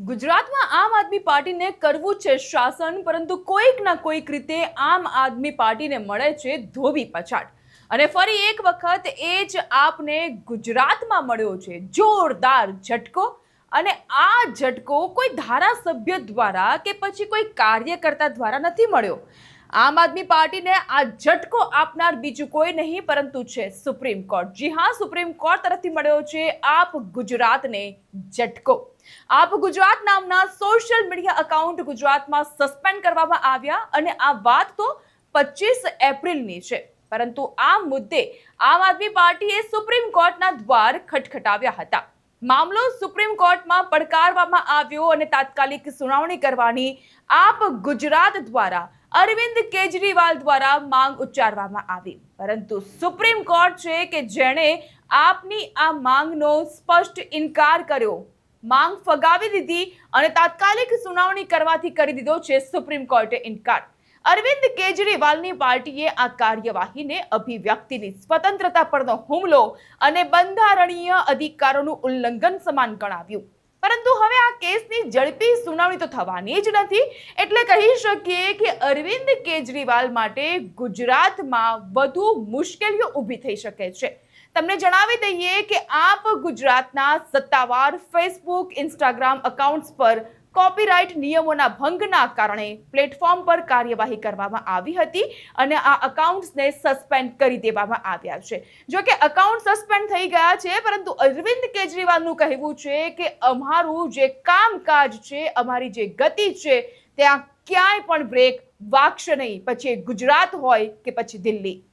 ગુજરાતમાં આમ આદમી પાર્ટીને કરવું છે શાસન, પરંતુ કોઈક ના કોઈક રીતે આમ આદમી પાર્ટીને મળે છે ધોબી પછાડ. અને ફરી એક વખત એ જ આપને ગુજરાતમાં મળ્યો છે જોરદાર ઝટકો. અને આ ઝટકો કોઈ ધારાસભ્ય દ્વારા કે પછી કોઈ કાર્યકર્તા દ્વારા નથી મળ્યો. આમ આદમી પાર્ટીને આ ઝટકો આપનાર બીજું કોઈ નહીં પરંતુ છે સુપ્રીમ કોર્ટ. જી હા, સુપ્રીમ કોર્ટ તરફથી મળ્યો છે આપ ગુજરાતને ઝટકો. આપ ગુજરાત નામના સોશિયલ મીડિયા એકાઉન્ટ ગુજરાતમાં સસ્પેન્ડ કરવામાં આવ્યા અને આ વાત તો 25 એપ્રિલની છે. પરંતુ આ મુદ્દે આમ આદમી પાર્ટીએ સુપ્રીમ કોર્ટના દ્વાર ખટખટાવ્યા હતા. મામલો સુપ્રીમ કોર્ટમાં પડકારવામાં આવ્યો અને તાત્કાલિક સુનાવણી કરવાની આપ ગુજરાત દ્વારા અરવિંદ કેજરીવાલ દ્વારા માંગ ઉચ્ચારવામાં આવી. પરંતુ સુપ્રીમ કોર્ટ છે કે જેણે આપની આ માંગનો સ્પષ્ટ ઇનકાર કર્યો, માંગ ફગાવી દીધી અને તાત્કાલિક સુનાવણી કરવાથી કરી દીધો છે સુપ્રીમ કોર્ટે ઇનકાર. અરવિંદ કેજરીવાલની પાર્ટીએ આ કાર્યવાહીને અભિવ્યક્તિની સ્વતંત્રતા પરનો હુમલો અને બંધારણીય અધિકારોનું ઉલ્લંઘન સમાન ગણાવ્યું. પરંતુ હવે આ કેસની ઝડપી સુનાવણી તો થવાની જ નથી, એટલે કહી શકીએ કે અરવિંદ કેજરીવાલ માટે ગુજરાતમાં વધુ મુશ્કેલીઓ ઊભી થઈ શકે છે. તમને જણાવી દઈએ કે આપ ગુજરાતના સત્તાવાર ફેસબુક, ઇન્સ્ટાગ્રામ એકાઉન્ટ્સ પર કોપીરાઇટ નિયમોના ભંગના કારણે પ્લેટફોર્મ પર કાર્યવાહી કરવામાં આવી હતી અને આ એકાઉન્ટ્સને સસ્પેન્ડ કરી દેવામાં આવ્યા છે. જો કે એકાઉન્ટ સસ્પેન્ડ થઈ ગયા છે, પરંતુ અરવિંદ કેજરીવાલનું કહેવું છે કે અમારું જે કામકાજ છે, અમારી જે ગતિ છે, ત્યાં ક્યાંય પણ બ્રેક વાગશે નહીં, પછી ગુજરાત હોય કે પછી દિલ્હી.